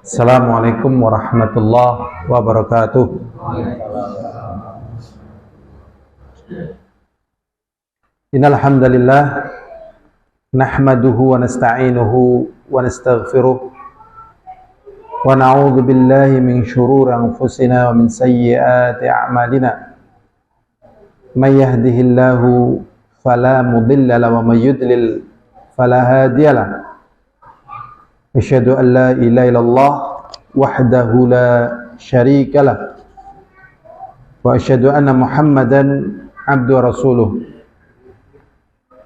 Assalamualaikum warahmatullahi wabarakatuh. Innal hamdalillah nahmaduhu wa nasta'inuhu wa nastaghfiruh wa na'udzu billahi min shururi anfusina wa min sayyiati a'malina. May yahdihillahu fala mudilla lahu wa may yudlil fala hadiya lahu. Asyhadu an la ilaha illallah wahdahu la syarika lah wa asyhadu anna Muhammadan abduhu wa rasuluh.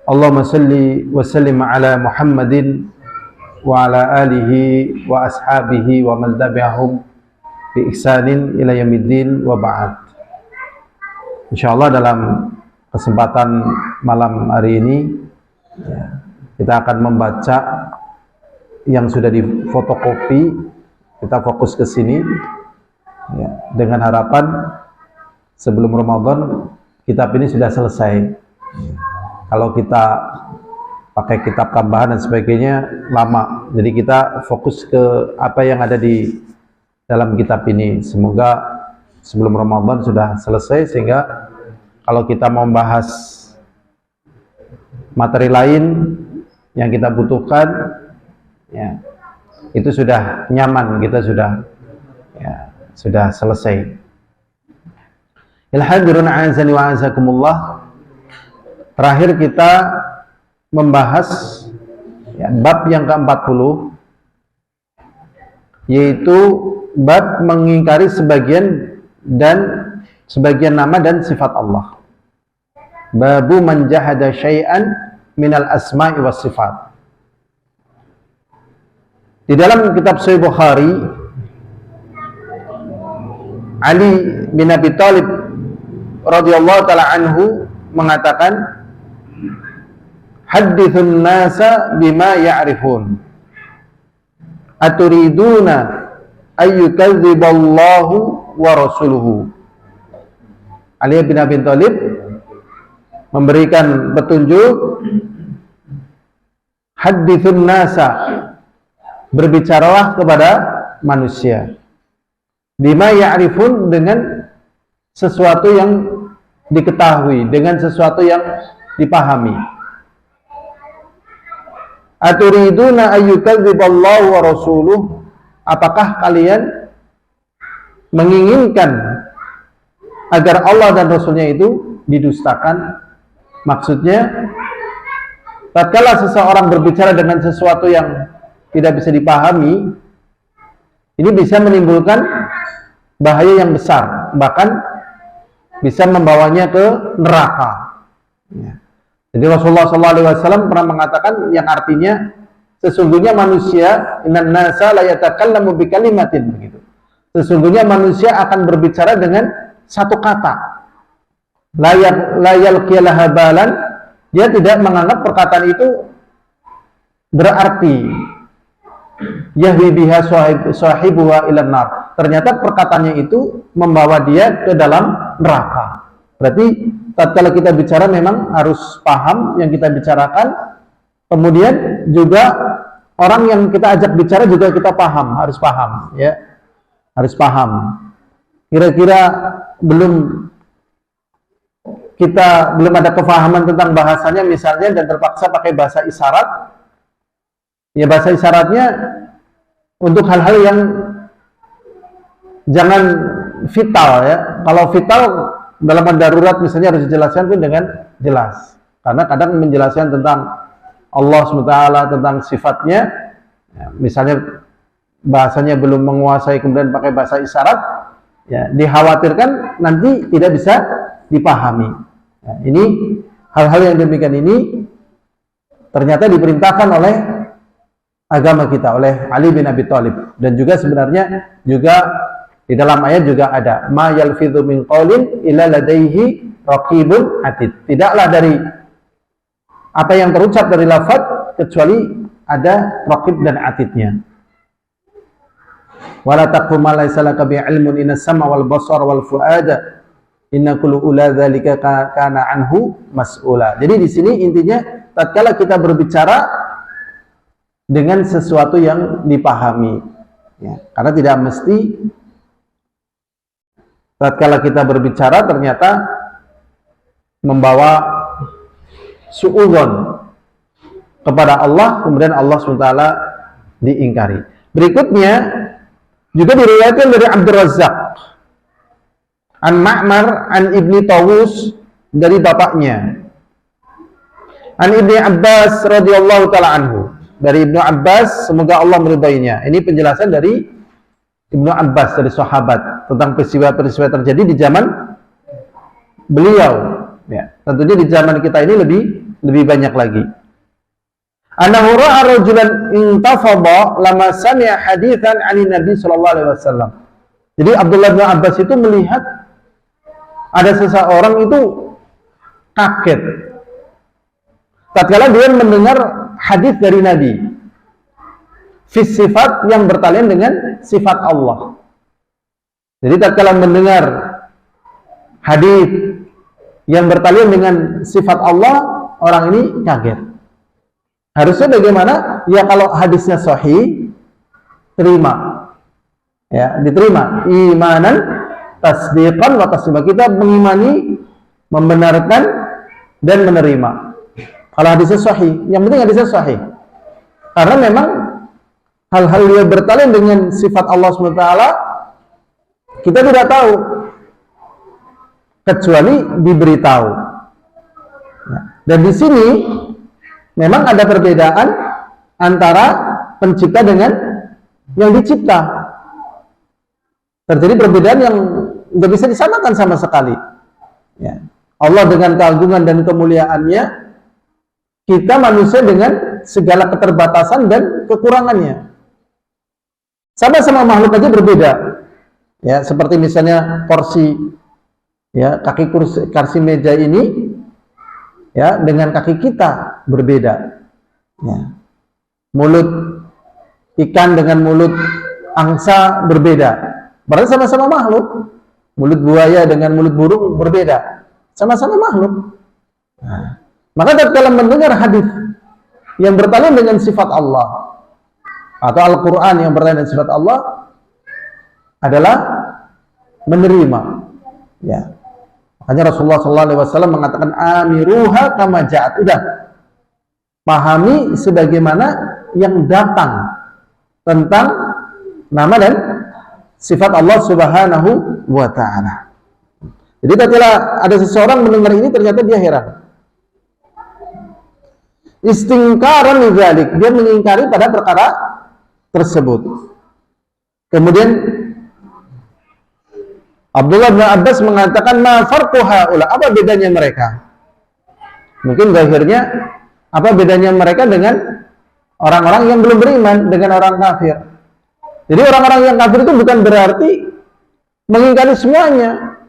Allahumma salli wa sallim ala Muhammadin wa ala alihi wa ashabihi wa man tabi'ahum bi ihsanin ila yaumiddin wa ba'd. Insyaallah dalam kesempatan malam hari ini kita akan membaca yang sudah difotokopi. Kita fokus ke sini ya, dengan harapan sebelum Ramadan kitab ini sudah selesai. Kalau kita pakai kitab tambahan dan sebagainya lama, jadi kita fokus ke apa yang ada di dalam kitab ini. Semoga sebelum Ramadan sudah selesai, sehingga kalau kita mau membahas materi lain yang kita butuhkan ya, itu sudah nyaman, kita sudah selesai. Ilhadirun a'azani wa a'azakumullah. Terakhir kita membahas ya, bab yang ke-40, yaitu bab mengingkari sebagian nama dan sifat Allah. Babu man jahada syai'an minal asma'i was sifat. Di dalam kitab Sahih Bukhari, Ali bin Abi Thalib radhiyallahu taala anhu mengatakan, "Hadithun nasa bima ya'rifun. Aturiduna ayyukadziballahu wa rasuluhu." Ali bin Abi Thalib memberikan petunjuk, hadithun nasa, berbicaralah kepada manusia, bima ya'rifun, dengan sesuatu yang diketahui, dengan sesuatu yang dipahami. Aturiduna ayyukadziballahu wa rasuluh, apakah kalian menginginkan agar Allah dan Rasulnya itu didustakan? Maksudnya, tatkala seseorang berbicara dengan sesuatu yang tidak bisa dipahami, ini bisa menimbulkan bahaya yang besar, bahkan bisa membawanya ke neraka. Ya. Jadi Rasulullah SAW pernah mengatakan yang artinya, sesungguhnya manusia, innan nasa la yatakallamu bi kalimatin, begitu. Sesungguhnya manusia akan berbicara dengan satu kata. La yalqilaha balan, dia tidak menganggap perkataan itu berarti. Yahwi biha sahibuha ilan nar. Ternyata perkataannya itu membawa dia ke dalam neraka. Berarti tatkala kita bicara memang harus paham yang kita bicarakan. Kemudian juga orang yang kita ajak bicara juga kita paham, harus paham ya. Harus paham. Kira-kira belum ada kefahaman tentang bahasanya misalnya, dan terpaksa pakai bahasa isyarat. Ya, bahasa isyaratnya untuk hal-hal yang jangan vital ya. Kalau vital dalam darurat misalnya harus dijelaskan pun dengan jelas. Karena kadang menjelaskan tentang Allah SWT, tentang sifatnya, ya, misalnya bahasanya belum menguasai kemudian pakai bahasa isyarat, ya, dikhawatirkan nanti tidak bisa dipahami. Ya, ini hal-hal yang demikian ini ternyata diperintahkan oleh agama kita, oleh Ali bin Abi Thalib. Dan juga sebenarnya juga di dalam ayat juga ada, ma yalfidhu min qaulin illa ladaihi raqibun atid. Tidaklah dari apa yang terucap dari lafaz kecuali ada raqib dan atidnya. Wala taqfu ma laysa laka bi ilmun innas sama wal basara wal fuada inna kullu ula dzalika kana anhu mas'ula. Jadi di sini intinya tatkala kita berbicara dengan sesuatu yang dipahami, Ya, karena tidak mesti tatkala kita berbicara ternyata membawa suudzon kepada Allah, kemudian Allah SWT diingkari. Berikutnya juga diriwayatkan dari Abdul Razzaq an Ma'mar an Ibni Tawus dari bapaknya, an Ibni Abbas radhiyallahu taala anhu, dari Ibnu Abbas semoga Allah meridainya. Ini penjelasan dari Ibnu Abbas dari sahabat tentang peristiwa-peristiwa terjadi di zaman beliau. Ya, tentunya di zaman kita ini lebih banyak lagi. Annahu ra'a rajulan intafadha lama sami'a haditsan 'ani Nabi sallallahu alaihi wasallam. Jadi Abdullah bin Abbas itu melihat ada seseorang itu kaget tatkala dia mendengar hadis dari Nabi fi sifat yang bertalian dengan sifat Allah. Jadi tatkala mendengar hadis yang bertalian dengan sifat Allah, orang ini kaget. Harusnya bagaimana? Ya kalau hadisnya sahih, terima. Ya, diterima. Imanan, tasdiqan wa taslima. Kita mengimani, membenarkan dan menerima. Kalau hadisnya sahih, yang penting hadisnya sahih. Karena memang hal-hal yang bertalian dengan sifat Allah SWT kita tidak tahu kecuali diberitahu. Dan di sini memang ada perbedaan antara pencipta dengan yang dicipta. Terjadi perbedaan yang nggak bisa disamakan sama sekali. Ya. Allah dengan keagungan dan kemuliaannya, kita manusia dengan segala keterbatasan dan kekurangannya. Sama-sama makhluk aja berbeda. Ya, seperti misalnya porsi, ya, kaki kursi meja ini, ya, dengan kaki kita berbeda. Ya. Mulut ikan dengan mulut angsa berbeda. Berarti sama-sama makhluk. Mulut buaya dengan mulut burung berbeda. Sama-sama makhluk. Nah, maka tatkala mendengar hadis yang bertalian dengan sifat Allah atau Al-Quran yang bertalian dengan sifat Allah adalah menerima. Ya. Makanya Rasulullah SAW mengatakan amiruha kama ja'at. Udah, pahami sebagaimana yang datang tentang nama dan sifat Allah Subhanahu wa ta'ala. Jadi tatkala ada seseorang mendengar ini, ternyata dia heran. Istingkaran lidzalik, dia mengingkari pada perkara tersebut. Kemudian Abdullah bin Abbas mengatakan ma farqu haula, apa bedanya mereka? Mungkin zahirnya apa bedanya mereka dengan orang-orang yang belum beriman, dengan orang kafir. Jadi orang-orang yang kafir itu bukan berarti mengingkari semuanya.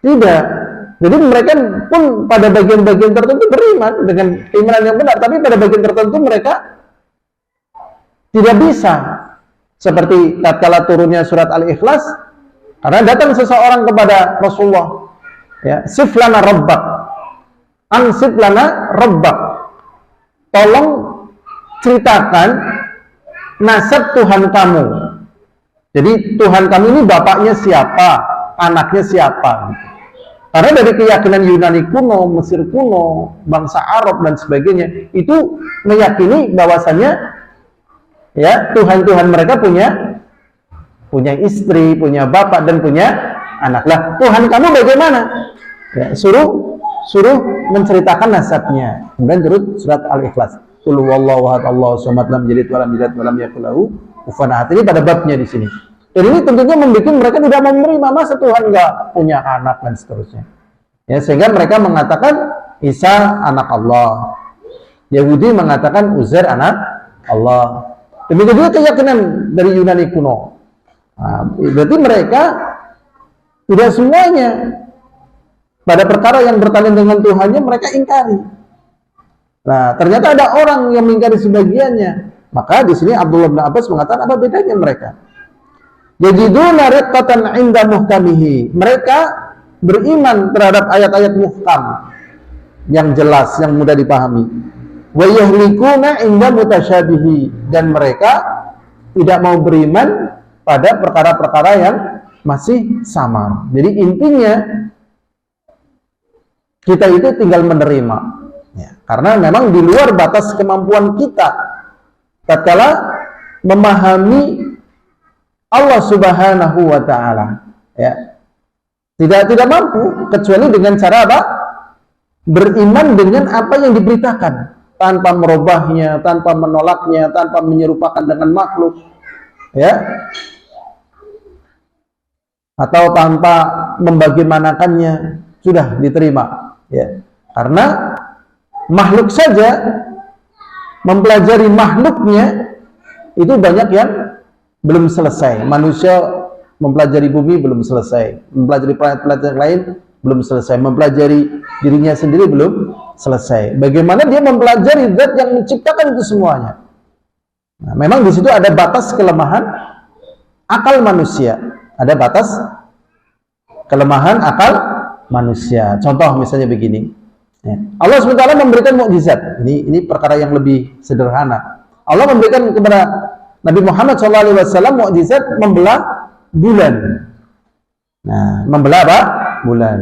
Tidak. Jadi mereka pun pada bagian-bagian tertentu beriman dengan keimanan yang benar, tapi pada bagian tertentu mereka tidak bisa. Seperti tatkala turunnya surat Al-Ikhlas, karena datang seseorang kepada Rasulullah, ya, sif lana rabbak, ansif lana rabbak, tolong ceritakan nasab Tuhan kamu. Jadi Tuhan kamu ini bapaknya siapa, anaknya siapa. Karena dari keyakinan Yunani kuno, Mesir kuno, bangsa Arab dan sebagainya, itu meyakini bahwasannya, ya, Tuhan-Tuhan mereka punya istri, punya bapak dan punya anak. Lah, Tuhan kamu bagaimana? Ya, suruh menceritakan nasabnya. Kemudian turun surat Al-Ikhlas. Qul huwallahu ahad, Allahu samad, lam yalid wa lam yulad wa lam yakul lahu kufuwan ahad. Ini pada babnya di sini. Dan ini tentunya membuat mereka tidak mau menerima, masa Tuhan nggak punya anak dan seterusnya. Ya, sehingga mereka mengatakan Isa anak Allah. Yahudi mengatakan Uzair anak Allah. Demikian juga keyakinan dari Yunani kuno. Nah, berarti mereka tidak semuanya pada perkara yang bertalian dengan Tuhannya mereka ingkari. Nah, ternyata ada orang yang mengingkari sebagiannya. Maka di sini Abdullah bin Abbas mengatakan apa bedanya mereka? Yajiduna riqqatan 'inda muhkamihi. Mereka beriman terhadap ayat-ayat muhkam yang jelas, yang mudah dipahami. Wa yahlikuna 'inda mutasyabihi, dan mereka tidak mau beriman pada perkara-perkara yang masih samar. Jadi intinya kita itu tinggal menerima, ya, karena memang di luar batas kemampuan kita tatkala memahami Allah Subhanahu wa Ta'ala, ya, tidak mampu kecuali dengan cara apa? Beriman dengan apa yang diberitakan, tanpa merubahnya, tanpa menolaknya, tanpa menyerupakan dengan makhluk, ya, atau tanpa membagaimanakannya, sudah diterima, ya. Karena makhluk saja, mempelajari makhluknya itu banyak yang belum selesai. Manusia mempelajari bumi belum selesai, mempelajari planet-planet yang lain belum selesai, mempelajari dirinya sendiri belum selesai. Bagaimana dia mempelajari zat yang menciptakan itu semuanya? Nah, memang di situ ada batas kelemahan akal manusia, ada batas kelemahan akal manusia. Contoh misalnya begini, ya, Allah SWT memberikan mukjizat. Ini perkara yang lebih sederhana. Allah memberikan kepada Nabi Muhammad SAW mukjizat membelah bulan. Nah, membelah apa? Bulan.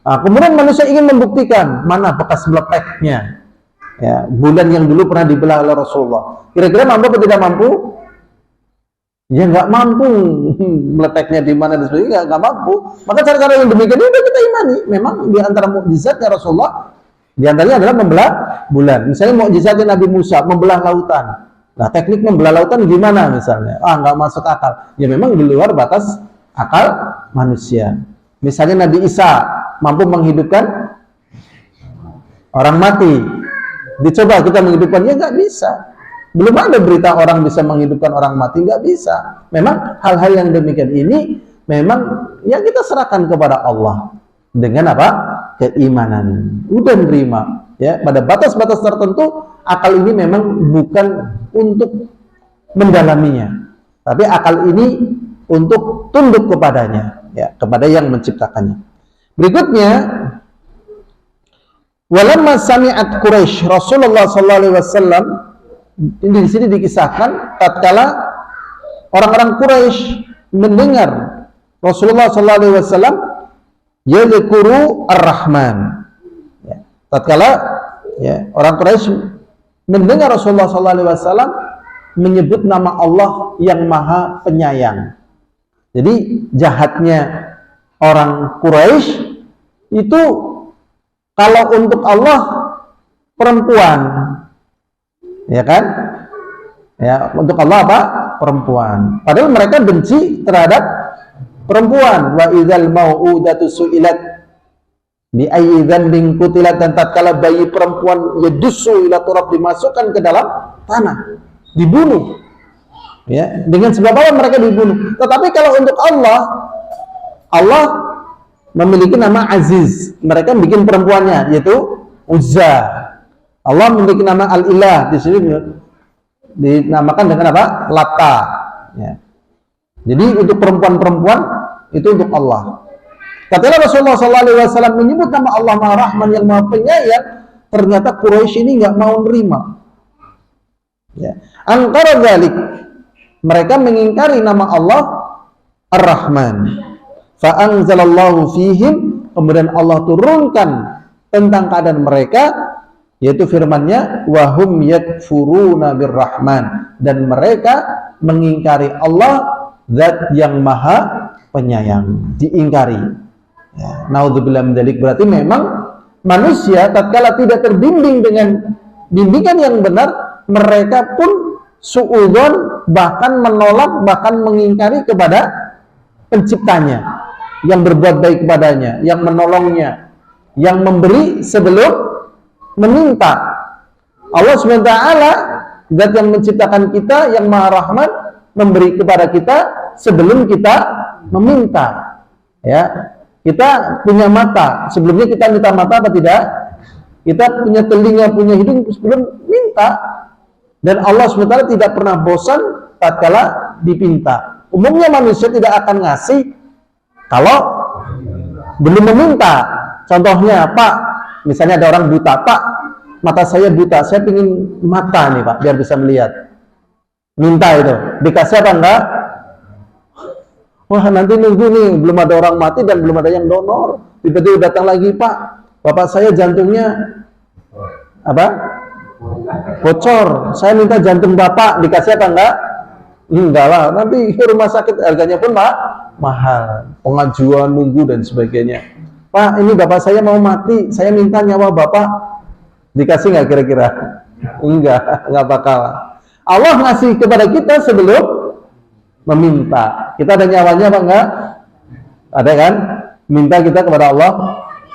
Nah, kemudian manusia ingin membuktikan mana bekas meleteknya, ya, bulan yang dulu pernah dibelah oleh Rasulullah. Kira-kira mampu atau tidak mampu? Ya nggak mampu. Meleteknya di mana dan sebagainya nggak mampu. Maka cara-cara yang demikian itu kita imani. Memang di antara mukjizatnya Rasulullah, di antaranya adalah membelah bulan. Misalnya mukjizatnya Nabi Musa membelah lautan. Nah, teknik membelah lautan gimana misalnya? Nggak masuk akal. Ya memang di luar batas akal manusia. Misalnya Nabi Isa mampu menghidupkan orang mati. Dicoba kita menghidupkannya, nggak bisa. Belum ada berita orang bisa menghidupkan orang mati, nggak bisa. Memang hal-hal yang demikian ini memang yang kita serahkan kepada Allah dengan apa? Keimanan. Udah menerima, ya, pada batas-batas tertentu. Akal ini memang bukan untuk mendalaminya, tapi akal ini untuk tunduk kepadanya, ya, kepada yang menciptakannya. Berikutnya, walamma sami'at Quraisy Rasulullah sallallahu alaihi wasallam, ini di sini dikisahkan tatkala orang-orang Quraisy mendengar Rasulullah sallallahu alaihi wasallam yadhkuru Ar-Rahman, ya, tatkala, ya, orang Quraisy mendengar Rasulullah SAW menyebut nama Allah yang Maha Penyayang. Jadi jahatnya orang Quraisy itu kalau untuk Allah perempuan, ya kan? Ya, untuk Allah apa? Perempuan. Padahal mereka benci terhadap perempuan. Wa idzal mau'udatu su'ilat bi ayyi dzambin qutilat, dan tatkala bayi perempuan yadussu ila turab, dimasukkan ke dalam tanah, dibunuh, ya, dengan sebab apa mereka dibunuh. Tetapi kalau untuk Allah memiliki nama Aziz, mereka bikin perempuannya yaitu Uzza. Allah memiliki nama Al-Ilah, di sini dinamakan dengan apa? Lata, ya. Jadi untuk perempuan-perempuan itu untuk Allah. Ketika Rasulullah SAW menyebut nama Allah Maha Rahman yang Maha Penyayang, ternyata Quraisy ini nggak mau nerima. Ya. Angkara dzalik, mereka mengingkari nama Allah Ar-Rahman. Fa anzalallahu fihim, kemudian Allah turunkan tentang keadaan mereka, yaitu firman-Nya, wa hum yakfuruna birrahman, dan mereka mengingkari Allah Zat yang Maha Penyayang, diingkari. Ya, naudzubillah min dzalik. Berarti memang manusia tatkala tidak terbimbing dengan bimbingan yang benar, mereka pun suudzon, bahkan menolak, bahkan mengingkari kepada penciptanya yang berbuat baik kepadanya, yang menolongnya, yang memberi sebelum meminta. Allah SWT, Zat yang menciptakan kita, yang Maha Rahman, memberi kepada kita sebelum kita meminta. Ya, kita punya mata, sebelumnya kita minta mata apa tidak? Kita punya telinga, punya hidung sebelum minta. Dan Allah SWT tidak pernah bosan tatkala dipinta. Umumnya manusia tidak akan ngasih kalau belum meminta. Contohnya, Pak, misalnya ada orang buta, Pak, mata saya buta, saya ingin mata nih Pak, biar bisa melihat. Minta itu, dikasih apa enggak? Wah, nanti nunggu nih, belum ada orang mati dan belum ada yang donor. Tiba-tiba datang lagi, Pak, bapak saya jantungnya apa? Bocor. Saya minta jantung bapak, dikasih apa enggak? Enggak lah, nanti rumah sakit harganya pun mahal. Pengajuan, nunggu dan sebagainya. Pak, ini bapak saya mau mati, saya minta nyawa bapak, dikasih nggak kira-kira? Enggak bakal. Allah ngasih kepada kita sebelum meminta. Kita ada nyawanya apa enggak? Ada kan? Minta kita kepada Allah?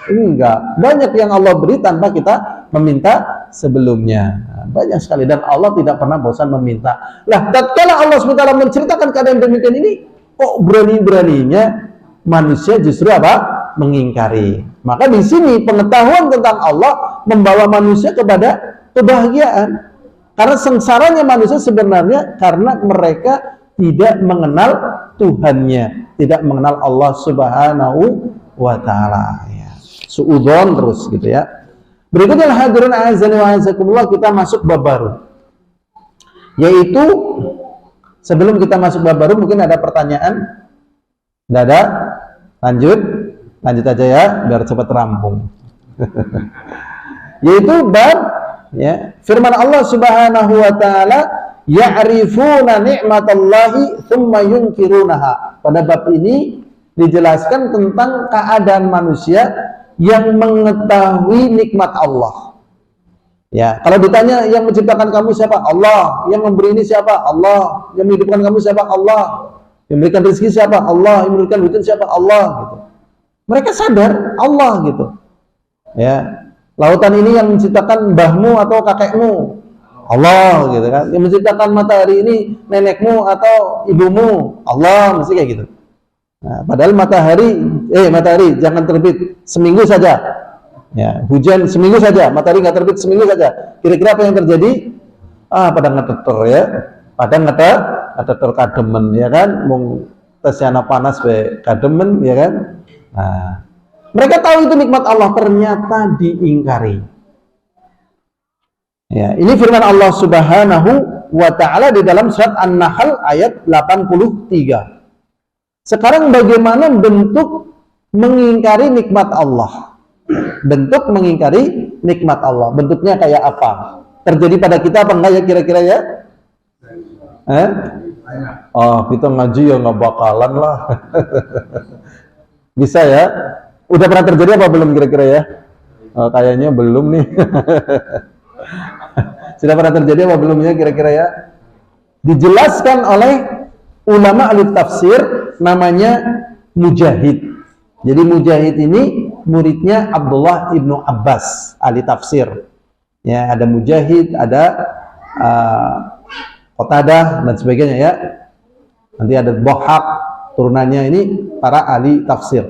Enggak. Banyak yang Allah beri tanpa kita meminta sebelumnya. Banyak sekali. Dan Allah tidak pernah bosan meminta. Lah, tatkala Allah SWT menceritakan keadaan demikian ini, kok berani-beraninya manusia justru apa? Mengingkari. Maka di sini pengetahuan tentang Allah membawa manusia kepada kebahagiaan. Karena sengsaranya manusia sebenarnya karena mereka tidak mengenal Tuhannya, tidak mengenal Allah Subhanahu wa Ta'ala. Ya. Suudzon terus gitu ya. Berikutnya hadirin azani wa azakumullah, kita masuk bab baru. Yaitu sebelum kita masuk bab baru mungkin ada pertanyaan? Tidak ada? Lanjut aja ya biar cepat rampung. Yaitu bab ya, firman Allah Subhanahu wa Ta'ala, ya'rifuna ni'matallahi thumma yunkirunaha. Pada bab ini dijelaskan tentang keadaan manusia yang mengetahui nikmat Allah. Ya, kalau ditanya yang menciptakan kamu siapa? Allah. Yang memberi ini siapa? Allah. Yang menghidupkan kamu siapa? Allah. Yang memberikan rezeki siapa? Allah. Yang memberikan hujan siapa? Allah gitu. Mereka sadar Allah gitu. Ya. Lautan ini yang menciptakan mbahmu atau kakekmu? Allah gitu kan. Yang menciptakan matahari ini nenekmu atau ibumu? Allah, mesti kayak gitu. Nah, padahal matahari jangan terbit seminggu saja. Ya, hujan seminggu saja, matahari nggak terbit seminggu saja. Kira-kira apa yang terjadi? Pada ngeteter ya. Pada ngeteter kademen ya kan. Mung tesiana panas be kademen ya kan. Nah, mereka tahu itu nikmat Allah, ternyata diingkari. Ya, ini firman Allah Subhanahu wa Ta'ala di dalam surat An-Nahl ayat 83. Sekarang bagaimana bentuk mengingkari nikmat Allah? Bentuk mengingkari nikmat Allah. Bentuknya kayak apa? Terjadi pada kita apa enggak ya kira-kira ya? Kita ngaji ya nggak bakalan lah. Bisa ya? Udah pernah terjadi apa belum kira-kira ya? Kayaknya belum nih. Sudah pernah terjadi apa belum ya kira-kira ya? Dijelaskan oleh ulama ahli tafsir namanya Mujahid. Jadi Mujahid ini muridnya Abdullah ibnu Abbas ahli tafsir. Ya, ada Mujahid, ada Qatadah dan sebagainya ya. Nanti ada Dhahhak, turunannya ini para ahli tafsir.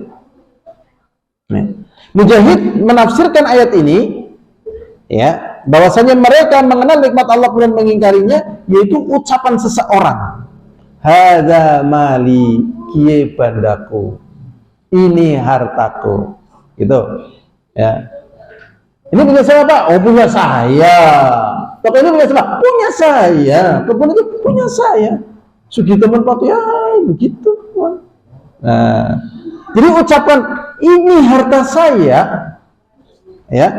Nah, Mujahid menafsirkan ayat ini ya, bahwasanya mereka mengenal nikmat Allah kemudian mengingkarinya, yaitu ucapan seseorang, hadza mali, kiye bandaku, ini hartaku, gitu ya. Ini punya saya Pak? Oh punya saya. Toko ini punya siapa? Punya saya. Kebun itu punya saya. Sugi teman Pak ya begitu. Nah, jadi ucapan ini harta saya, ya.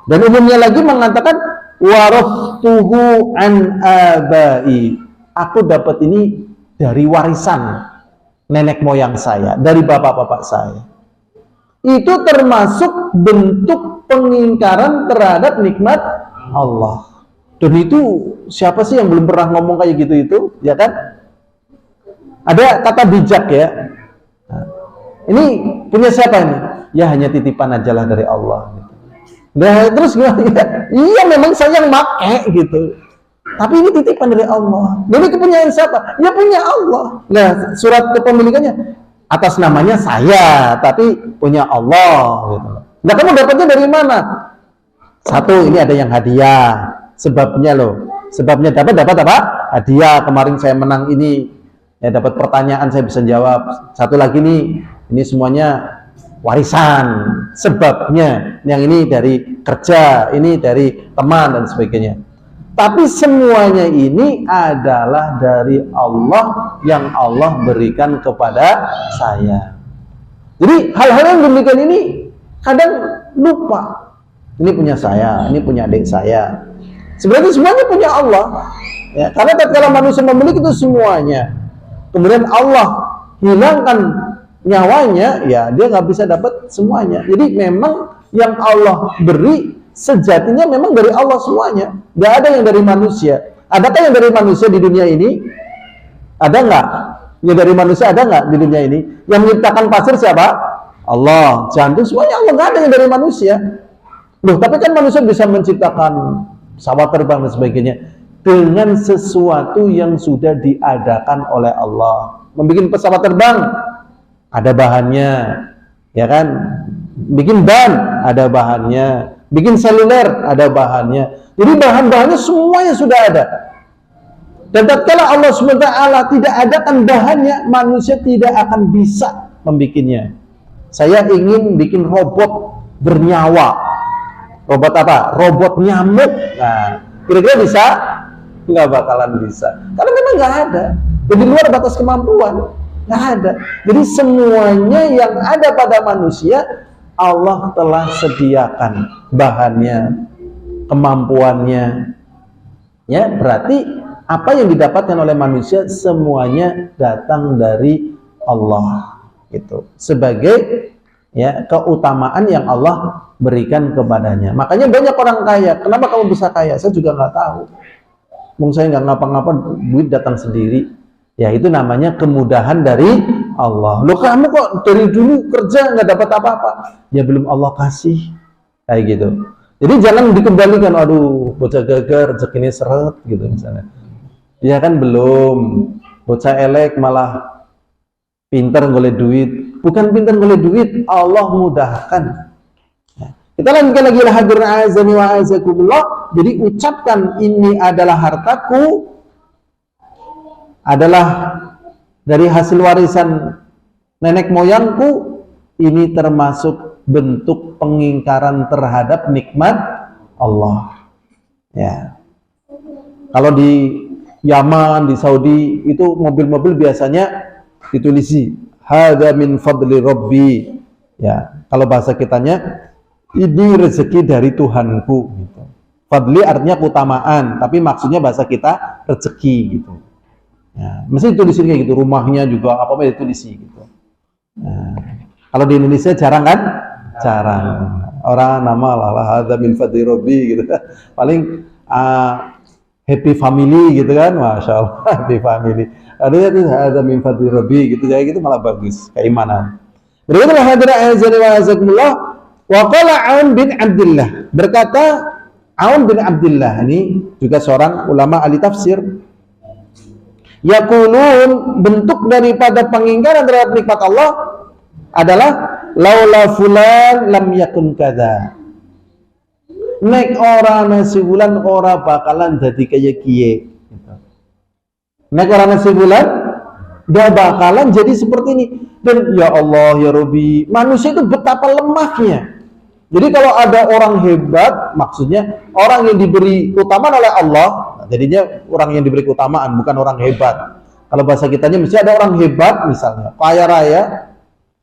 Dan umumnya lagi mengatakan waraftuhu an abai. Aku dapat ini dari warisan nenek moyang saya, dari bapak-bapak saya. Itu termasuk bentuk pengingkaran terhadap nikmat Allah. Dan itu siapa sih yang belum pernah ngomong kayak gitu itu, ya kan? Ada kata bijak ya. Nah, ini punya siapa ini? Ya hanya titipan aja lah dari Allah. Nah terus gimana? Iya memang saya yang make gitu. Tapi ini titipan dari Allah. Jadi kepunyaan siapa? Ya punya Allah. Nah surat kepemilikannya atas namanya saya, tapi punya Allah. Gitu. Nah kamu dapatnya dari mana? Satu, ini ada yang hadiah. Sebabnya loh. Sebabnya dapat apa? Hadiah. Kemarin saya menang ini. Ya dapat pertanyaan saya bisa jawab. Satu lagi nih, ini semuanya warisan. Sebabnya yang ini dari kerja, ini dari teman dan sebagainya. Tapi semuanya ini adalah dari Allah yang Allah berikan kepada saya. Jadi hal-hal yang demikian ini kadang lupa. Ini punya saya, ini punya adik saya. Sebenarnya semuanya punya Allah. Ya, karena tatkala manusia memiliki itu semuanya, kemudian Allah hilangkan nyawanya, ya dia nggak bisa dapat semuanya. Jadi memang yang Allah beri sejatinya memang dari Allah semuanya. Nggak ada yang dari manusia. Adakah yang dari manusia di dunia ini? Ada nggak? Yang dari manusia ada nggak di dunia ini? Yang menciptakan pasir siapa? Allah. Jantung semuanya Allah, nggak ada yang dari manusia. Loh, tapi kan manusia bisa menciptakan pesawat terbang dan sebagainya dengan sesuatu yang sudah diadakan oleh Allah. Membikin pesawat terbang ada bahannya, ya kan? Bikin ban ada bahannya, bikin seluler ada bahannya. Jadi bahan-bahannya semuanya sudah ada. Dan tatkala Allah SWT tidak adakan bahannya, manusia tidak akan bisa membikinnya. Saya ingin bikin robot bernyawa. Robot apa? Robot nyamuk. Nah, kira-kira bisa? Nggak bakalan bisa. Karena memang nggak ada. Jadi luar batas kemampuan. Nggak ada. Jadi semuanya yang ada pada manusia, Allah telah sediakan bahannya, kemampuannya. Ya, berarti apa yang didapatkan oleh manusia semuanya datang dari Allah. Itu sebagai ya keutamaan yang Allah berikan kepadanya. Makanya banyak orang kaya. Kenapa kamu bisa kaya? Saya juga nggak tahu. Mungkin saya nggak ngapa-ngapa, duit datang sendiri. Ya itu namanya kemudahan dari Allah. Loh kamu kok dari dulu kerja nggak dapat apa-apa? Ya belum Allah kasih. Kayak gitu. Jadi jangan dikembalikan. Aduh, bocah gagar rezekinya seret gitu misalnya. Ya kan belum. Bocah elek malah pinter ngoleh duit. Bukan pinter ngoleh duit, Allah mudahkan. Kita lanjutkan lagi lah hadirin azani wa azakumullah. Jadi ucapkan ini adalah hartaku, adalah dari hasil warisan nenek moyangku. Ini termasuk bentuk pengingkaran terhadap nikmat Allah. Ya. Kalau di Yaman, di Saudi itu mobil-mobil biasanya ditulisi hadza min fadli rabbi. Ya, kalau bahasa kitanya ini rezeki dari Tuhanku gitu. Fadli artinya keutamaan, tapi maksudnya bahasa kita rezeki gitu. Ya, mesti ditulisin kayak gitu, rumahnya juga apa-apa ditulisi gitu. Nah, kalau di Indonesia jarang kan? Jarang. Orang nama lah hadza min fadli rabbi gitu. Paling happy family gitu kan, masya Allah. Happy family. Adanya itu hadza min fadli rabbi gitu, kayak gitu malah bagus keimanan. Berikutnya hadirin azza wa jazakumullah. Wa qala Aun bin Abdullah, berkata Aun bin Abdullah, ini juga seorang ulama ahli tafsir, yaqulun, bentuk daripada pengingkaran terhadap nikmat Allah adalah laula fulan lam yakun kadza. Nek ora nasi bulan ora bakalan dadi kaya kiye. Nek ora nasi bulan gak bakalan jadi seperti ini. Dan ya Allah ya Rabbi, manusia itu betapa lemahnya. Jadi kalau ada orang hebat, maksudnya orang yang diberi keutamaan oleh Allah, jadinya orang yang diberi keutamaan, bukan orang hebat. Kalau bahasa kitanya mesti ada orang hebat misalnya, kaya raya,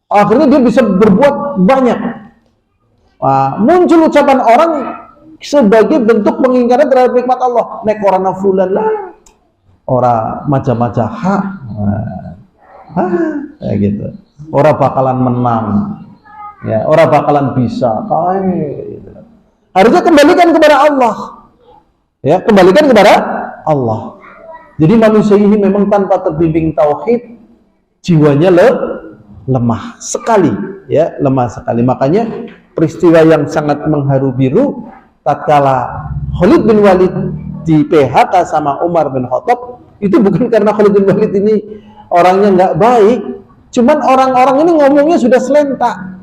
akhirnya dia bisa berbuat banyak. Nah, muncul ucapan orang sebagai bentuk pengingkaran terhadap nikmat Allah. Nek orana fulan lah, ora maja-maja hak, kayak gitu. Ora bakalan menang. Ya, orang bakalan bisa. Gitu. Harusnya kembalikan kepada Allah. Ya, kembalikan kepada Allah. Jadi manusia ini memang tanpa terbimbing tauhid, jiwanya lemah sekali, ya, lemah sekali. Makanya peristiwa yang sangat mengharu biru tatkala Khalid bin Walid di PHK sama Umar bin Khattab, itu bukan karena Khalid bin Walid ini orangnya nggak baik, cuman orang-orang ini ngomongnya sudah selentak.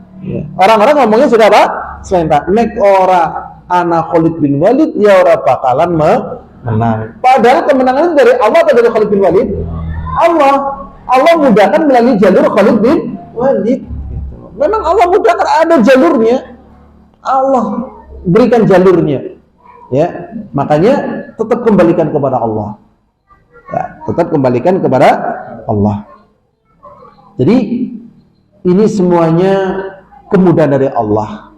Orang-orang ngomongnya sudah apa? Selentak. Nek ora anak Khalid bin Walid, ya ora bakalan menang. Padahal kemenangan itu dari Allah atau dari Khalid bin Walid? Allah mudahkan melalui jalur Khalid bin Walid. Memang Allah mudahkan, ada jalurnya. Allah berikan jalurnya. Ya, makanya tetap kembalikan kepada Allah. Ya, tetap kembalikan kepada Allah. Jadi ini semuanya kemudahan dari Allah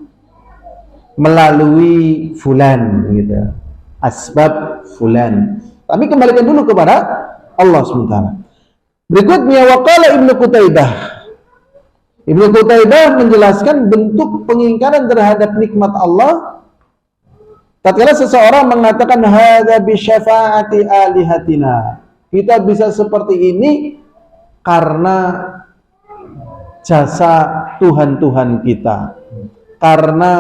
melalui fulan gitu. Asbab fulan. Tapi kembalikan dulu kepada Allah SWT. Berikutnya waqala Ibnu Qutaibah. Ibnu Qutaibah menjelaskan bentuk pengingkaran terhadap nikmat Allah tatkala seseorang mengatakan hadza bi syafaati alihatina. Kita bisa seperti ini karena jasa Tuhan-Tuhan kita. Karena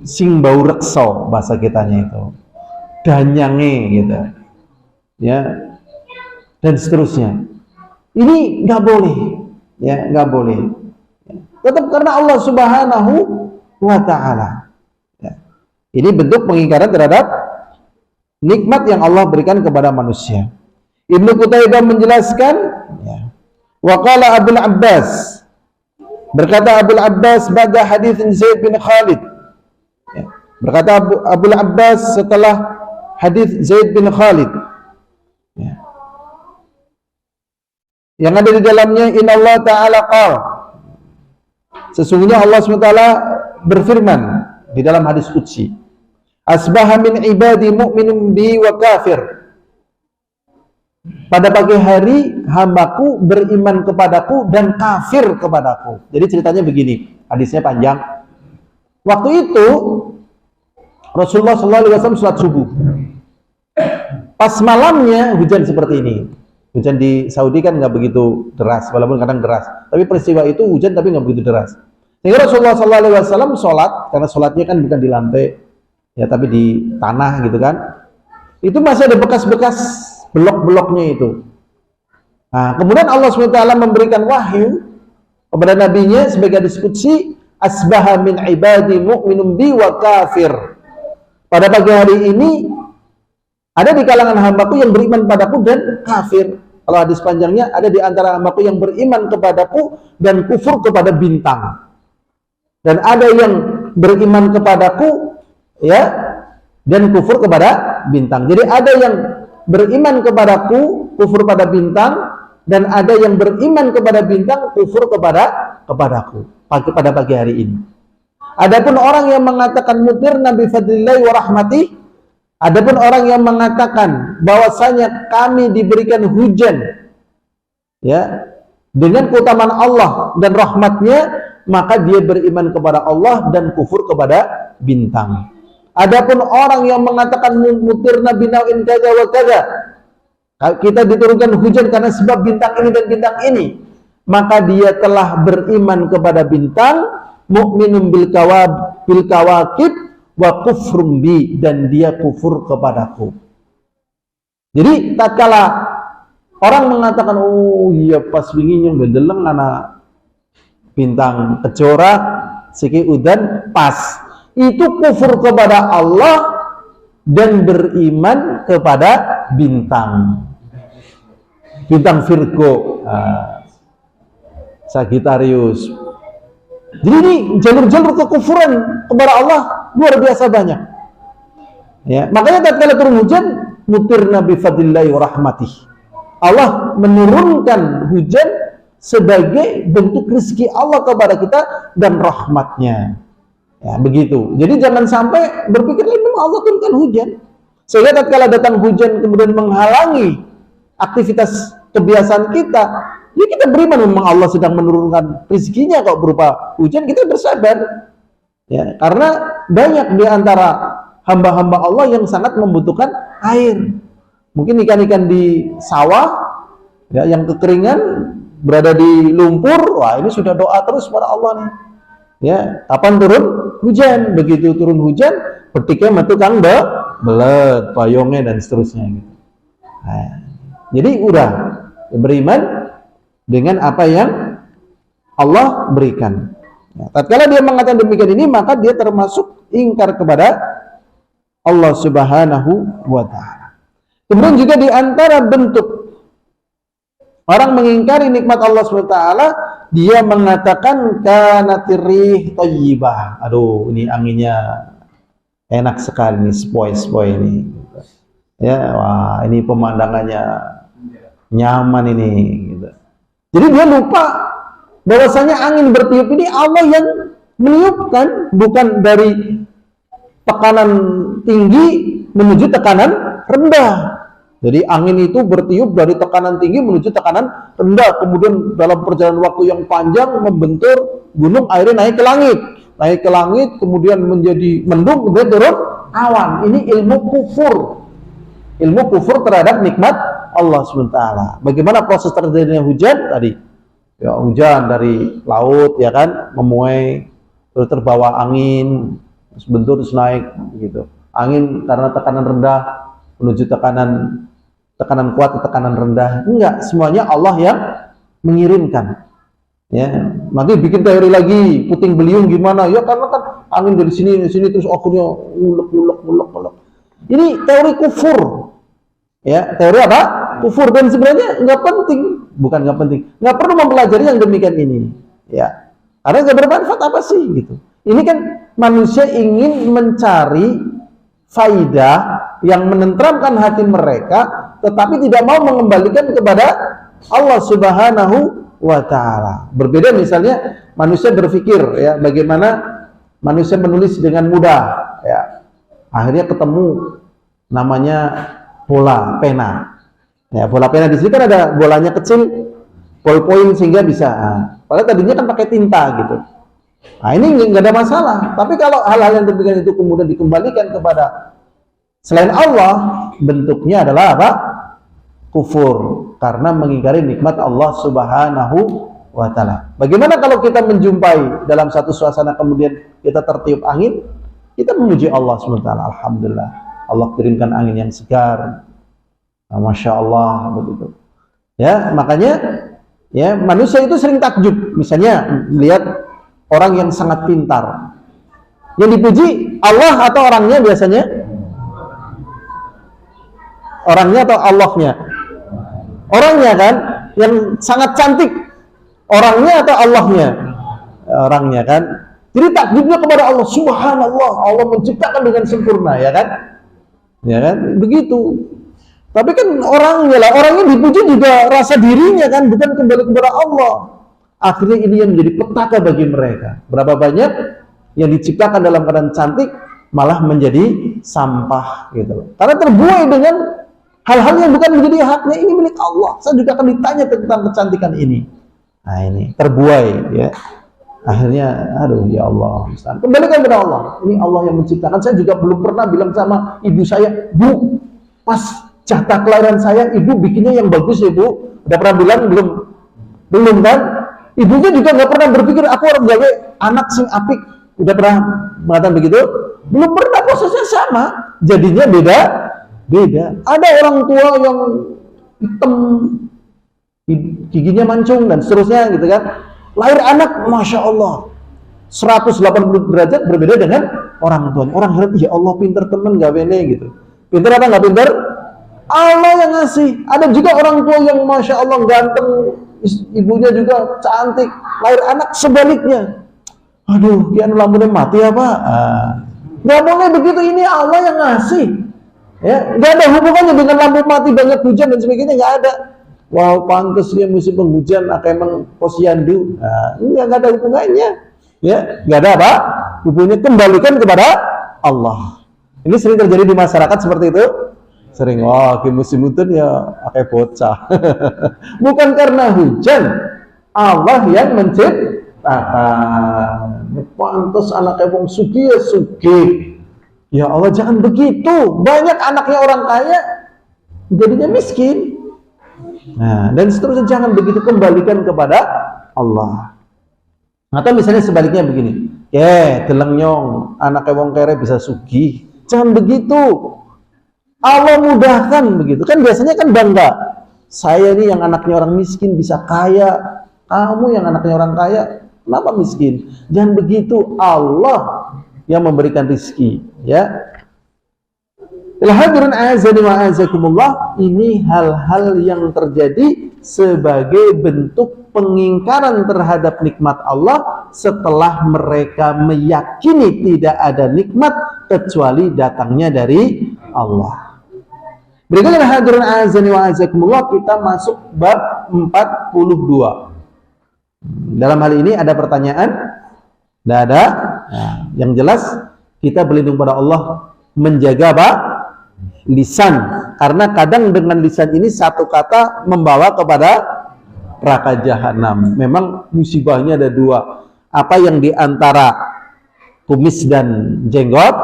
sing bau rekso bahasa kitanya itu. Danyange gitu. Ya. Dan seterusnya. Ini enggak boleh. Ya, enggak boleh. Tetap karena Allah Subhanahu wa taala. Ini bentuk pengingkaran terhadap nikmat yang Allah berikan kepada manusia. Ibnu Qutaibah menjelaskan, ya, waqala Abul Abbas, berkata Abul Abbas pada hadis Zaid bin Khalid, ya, berkata Abul Abbas setelah hadis Zaid bin Khalid, ya, yang ada di dalamnya innallaha ta'ala qala, sesungguhnya Allah SWT berfirman di dalam hadis qudsi, asbaha min ibadi mu'minun bi wa kafir. Pada pagi hari hambaku beriman kepadaku dan kafir kepadaku. Jadi ceritanya begini, hadisnya panjang. Waktu itu Rasulullah SAW sholat subuh. Pas malamnya hujan seperti ini. Hujan di Saudi kan nggak begitu deras, walaupun kadang deras. Tapi peristiwa itu hujan tapi nggak begitu deras. Sehingga Rasulullah SAW sholat, karena sholatnya kan bukan di lantai, ya tapi di tanah gitu kan. Itu masih ada bekas-bekas blok-bloknya itu. Nah, kemudian Allah SWT memberikan wahyu kepada nabinya sebagai diskusi, asbaha min ibadi mu'minun bi wa kafir. Pada pagi hari ini ada di kalangan hambaku yang beriman padaku dan kafir. Kalau hadis panjangnya, ada di antara hambaku yang beriman kepadaku dan kufur kepada bintang. Dan ada yang beriman kepadaku, ya, dan kufur kepada bintang. Jadi ada yang beriman kepadaku, kufur pada bintang, dan ada yang beriman kepada bintang, kufur kepadaku pada pagi hari ini. Adapun orang yang mengatakan mutirna bi fadlillahi wa rahmatih, adapun orang yang mengatakan bahwasanya kami diberikan hujan, ya, dengan keutamaan Allah dan rahmatnya, maka dia beriman kepada Allah dan kufur kepada bintang. Adapun orang yang mengatakan mutirna bina'in kaza wa kaza, kita diturunkan hujan karena sebab bintang ini dan bintang ini, maka dia telah beriman kepada bintang, mu'minun bil kawakib wa kufrum bi, dan dia kufur kepadaku. Jadi tatkala orang mengatakan oh iya pas wingi yang bendeleng ana bintang kejora siki udan pas, itu kufur kepada Allah dan beriman kepada bintang. Bintang Virgo, Sagittarius. Jadi ini jalur-jalur kekufuran kepada Allah luar biasa banyak. Ya, makanya tatkala turun hujan, mutirna bi fadlillahi wa rahmatih. Allah menurunkan hujan sebagai bentuk rezeki Allah kepada kita dan rahmatnya. Ya, begitu. Jadi jangan sampai berpikir memang Allah turunkan hujan. Sehingga tatkala datang hujan kemudian menghalangi aktivitas kebiasaan kita, ya kita beriman memang Allah sedang menurunkan rezekinya kok berupa hujan, kita bersabar. Ya, karena banyak di antara hamba-hamba Allah yang sangat membutuhkan air. Mungkin ikan-ikan di sawah, ya, yang kekeringan berada di lumpur, wah ini sudah doa terus pada Allah nih. Ya, kapan turun hujan? Begitu turun hujan, petiknya metu kang belet, payungnya dan seterusnya gitu. Nah, jadi udah beriman dengan apa yang Allah berikan. Ya, tatkala dia mengatakan demikian ini, maka dia termasuk ingkar kepada Allah Subhanahu wa taala. Kemudian juga di antara bentuk orang mengingkari nikmat Allah SWT, dia mengatakan kanatirih thayyibah. Aduh, ini anginnya enak sekali nih sepoi-sepoi ini. Ya, wah ini pemandangannya nyaman ini. Gitu. Jadi dia lupa bahwasanya angin bertiup ini Allah yang meniupkan, bukan dari tekanan tinggi menuju tekanan rendah. Jadi angin itu bertiup dari tekanan tinggi menuju tekanan rendah, kemudian dalam perjalanan waktu yang panjang membentur gunung, akhirnya naik ke langit, kemudian menjadi mendung, kemudian turun awan. Ini ilmu kufur terhadap nikmat Allah SWT. Bagaimana proses terjadinya hujan tadi? Ya, hujan dari laut, ya kan, memuai, terus terbawa angin, terus bentur, terus naik, gitu. Angin karena tekanan rendah menuju tekanan kuat ke tekanan rendah. Enggak, semuanya Allah yang mengirimkan. Ya, nanti bikin teori lagi, puting beliung gimana? Ya karena kan angin dari sini terus akhirnya ulek. Ini teori kufur. Ya, teori apa? Kufur, dan sebenarnya nggak penting, nggak perlu mempelajari yang demikian ini. Ya, karena nggak bermanfaat apa sih gitu. Ini kan manusia ingin mencari faidah yang menenteramkan hati mereka, tetapi tidak mau mengembalikan kepada Allah Subhanahu wa Ta'ala. Berbeda misalnya manusia berpikir, ya, bagaimana manusia menulis dengan mudah, ya. Akhirnya ketemu namanya bola pena. Ya, bola pena di sini kan ada bolanya kecil, ballpoint, sehingga bisa. Padahal tadinya kan pakai tinta gitu. Nah, ini nggak ada masalah. Tapi kalau hal-hal yang demikian itu kemudian dikembalikan kepada selain Allah, bentuknya adalah apa? Kufur, karena mengingkari nikmat Allah Subhanahu wa Ta'ala. Bagaimana kalau kita menjumpai dalam satu suasana kemudian kita tertiup angin, kita memuji Allah SWT. Alhamdulillah, Allah kirimkan angin yang segar. Nah, Masya Allah, begitu. Ya, makanya ya manusia itu sering takjub. Misalnya lihat orang yang sangat pintar, yang dipuji Allah atau orangnya biasanya? Orangnya atau Allahnya? Orangnya kan, yang sangat cantik. Orangnya atau Allahnya? Orangnya kan. Jadi takjubnya kepada Allah. Subhanallah, Allah menciptakan dengan sempurna, ya kan? Ya kan? Begitu. Tapi kan orangnya lah, orangnya dipuji juga rasa dirinya kan, bukan kembali kepada Allah. Akhirnya ini yang menjadi petaka bagi mereka. Berapa banyak yang diciptakan dalam keadaan cantik malah menjadi sampah gitu. Karena terbuai dengan hal-hal yang bukan menjadi haknya, ini milik Allah. Saya juga akan ditanya tentang kecantikan ini. Nah ini terbuai, ya. Akhirnya, aduh ya Allah, kembalikan kepada Allah. Ini Allah yang menciptakan. Saya juga belum pernah bilang sama ibu saya, Bu, pas jatah kelahiran saya, ibu bikinnya yang bagus ya Bu. Udah pernah bilang belum kan? Ibunya juga nggak pernah berpikir aku harus gawe anak sing apik. Udah pernah mengatakan begitu? Belum pernah, prosesnya sama. Jadinya beda. Ada orang tua yang hitam, giginya mancung dan seterusnya gitu kan. Lahir anak, Masya Allah, 180 derajat berbeda dengan orang tuanya. Orang heran, ya Allah pinter temen gawene gitu. Pinter apa nggak pinter? Allah yang ngasih. Ada juga orang tua yang Masya Allah ganteng, ibunya juga cantik, lahir anak sebaliknya. Aduh, kian lampunya mati apa? Nggak boleh begitu, ini Allah yang ngasih. Ya, nggak ada hubungannya dengan lampu mati, banyak hujan dan sebagainya, nggak ada. Wow, pantas dia musim penghujan, emang posyandu. Nggak ada hubungannya. Ya, nggak ada apa? Hubungannya, kembalikan kepada Allah. Ini sering terjadi di masyarakat seperti itu. Sering, wah, musim hujan ya pakai bocah. Bukan karena hujan, Allah yang menciptakan. Pantas anaknya wong sugih ya sugih. Ya Allah, jangan begitu. Banyak anaknya orang kaya jadinya miskin. Nah, dan seterusnya, jangan begitu, kembalikan kepada Allah. Atau misalnya sebaliknya begini, deleng nyong, anaknya wong kere bisa sugih. Jangan begitu. Allah mudahkan begitu. Kan biasanya kan bangga. Saya ini yang anaknya orang miskin bisa kaya. Kamu yang anaknya orang kaya, kenapa miskin? Jangan begitu. Allah yang memberikan rizki, ya. Hadirin azani wa azakumullah, ini hal-hal yang terjadi sebagai bentuk pengingkaran terhadap nikmat Allah setelah mereka meyakini tidak ada nikmat kecuali datangnya dari Allah. Berikutnya hadirin azani wa azakumullah, kita masuk bab 42. Dalam hal ini ada pertanyaan? Tidak ada? Nah, yang jelas kita berlindung pada Allah menjaga apa? Lisan. Karena kadang dengan lisan ini satu kata membawa kepada neraka jahanam. Memang musibahnya ada dua. Apa yang diantara kumis dan jenggot,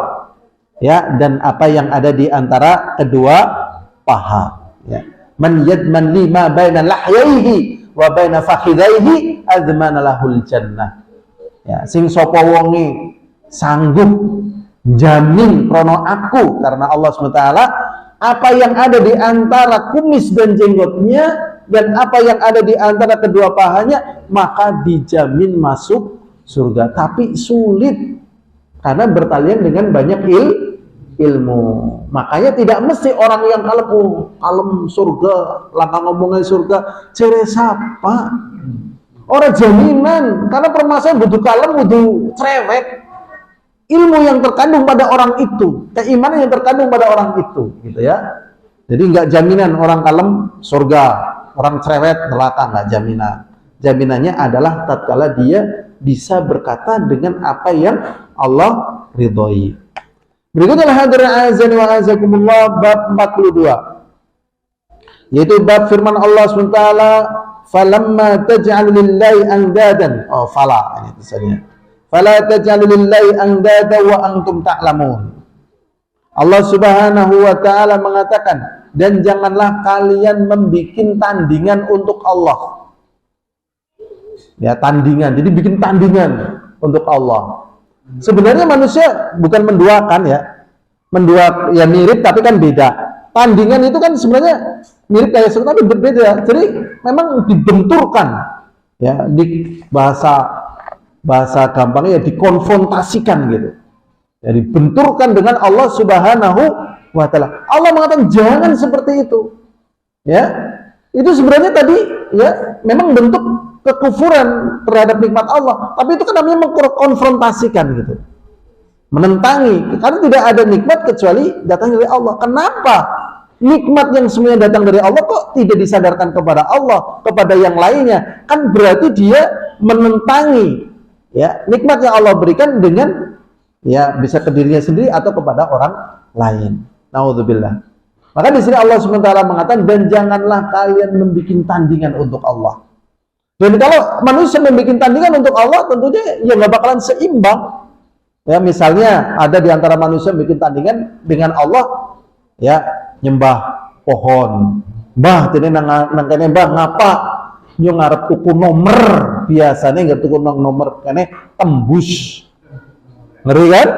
ya, dan apa yang ada di antara kedua paha. Ya. Man yadman lima baina lahyaihi wa baina fakhidaihi adzmana lahul jannah. Ya, sing sapa wonge sanggup jamin krono aku karena Allah SWT apa yang ada di antara kumis dan jenggotnya dan apa yang ada di antara kedua pahanya, maka dijamin masuk surga. Tapi sulit karena bertalian dengan banyak ilmu. Makanya tidak mesti orang yang kalem surga, langkah ngomongin surga, cere sapa. Orang jaminan, karena permasalahan butuh kalem, butuh cerewet. Ilmu yang terkandung pada orang itu, keimanan yang terkandung pada orang itu, gitu ya. Jadi nggak jaminan orang kalem surga, orang cerewet neraka, nggak jaminan. Jaminannya adalah tatkala dia bisa berkata dengan apa yang Allah ridhoi. Berikutnya hadirin azani wa azakumullah bab 42. Yaitu bab firman Allah SWT, falamma taj'alu lillahi andadan. Oh, fala ini tulisannya. Fala taj'alu lillahi andada wa antum ta'lamun. Allah Subhanahu wa taala mengatakan, dan janganlah kalian membikin tandingan untuk Allah. Ya, tandingan. Jadi bikin tandingan untuk Allah. Sebenarnya manusia bukan menduakan ya. Mendua ya mirip tapi kan beda. Tandingan itu kan sebenarnya mirip kayak surga tapi berbeda. Jadi memang dibenturkan ya, di bahasa gampangnya ya dikonfrontasikan gitu. Ya, dibenturkan dengan Allah Subhanahu wa taala. Allah mengatakan jangan seperti itu. Ya. Itu sebenarnya tadi ya memang bentuk kekufuran terhadap nikmat Allah, tapi itu kan namanya mengkonfrontasikan gitu, menentangi, karena tidak ada nikmat kecuali datang dari Allah. Kenapa nikmat yang semuanya datang dari Allah kok tidak disadarkan kepada Allah, kepada yang lainnya? Kan berarti dia menentangi ya nikmat yang Allah berikan dengan ya bisa ke dirinya sendiri atau kepada orang lain. Naudzubillah. Maka di sini Allah SWT mengatakan, dan janganlah kalian membuat tandingan untuk Allah. Dan kalau manusia membuat tandingan untuk Allah, tentunya ya nggak bakalan seimbang. Ya, misalnya ada di antara manusia bikin tandingan dengan Allah, ya nyembah pohon. Mbah, ini nangkene mbah ngapa? Yo ngarep tuku nomor, biasanya nggak tuku nomor, karena tembus. Ngeri kan?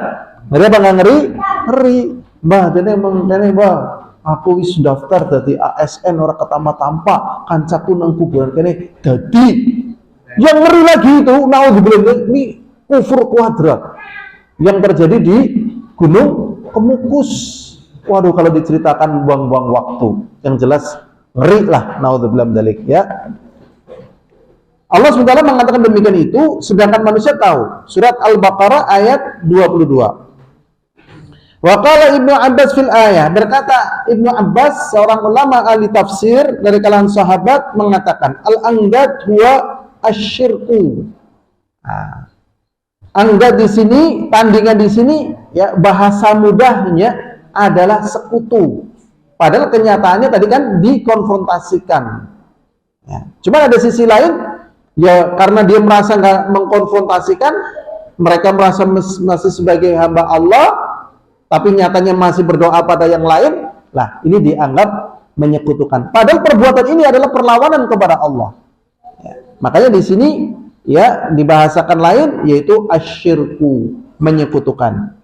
Ngeri apa nggak ngeri? Ngeri. Mbah, ini emang kene mbah. Aku wis daftar dari ASN orang ketama tampak kancaku nang kuburan kene dadi. Yang ngeri lagi itu naudzubillah, ini kufur kuadrat yang terjadi di Gunung Kemukus. Waduh, kalau diceritakan buang-buang waktu. Yang jelas ngeri lah, naudzubillah dzalik ya. Allah SWT mengatakan demikian itu, sedangkan manusia tahu. Surat Al-Baqarah ayat 22. Wa qala Ibnu Abbas fil ayah, berkata Ibnu Abbas, seorang ulama ahli tafsir dari kalangan sahabat, mengatakan al-andad huwa asyirku. Nah, andad di sini, tandingan di sini ya bahasa mudahnya adalah sekutu. Padahal kenyataannya tadi kan dikonfrontasikan. Ya. Cuma ada sisi lain ya, karena dia merasa nggak mengkonfrontasikan, mereka merasa masih sebagai hamba Allah, tapi nyatanya masih berdoa pada yang lain, lah ini dianggap menyekutukan. Padahal perbuatan ini adalah perlawanan kepada Allah. Ya. Makanya di sini ya dibahasakan lain, yaitu asyirku, menyekutukan.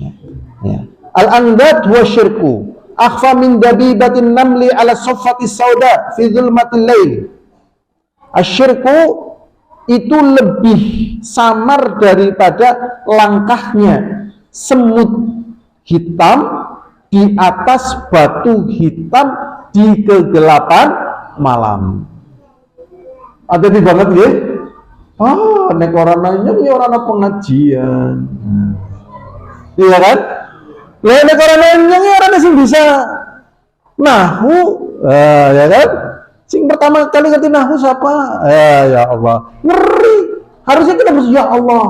Ya. Ya. Al-andad wa syirku akhfa min dabibatin namli ala soffatis sauda fi zulmatil lail. Asyirku itu lebih samar daripada langkahnya semut hitam di atas batu hitam di kegelapan malam. Hati-hati banget nggih. Nek ora nanyong ya ora ana pengajian. Iya kan? Lah nek ora nanyong ya ora sing bisa nahu. Ya kan? Sing pertama kali ngerti nahu siapa? Ya Allah. Ngeri. Harusnya kita bersyukur, ya Allah.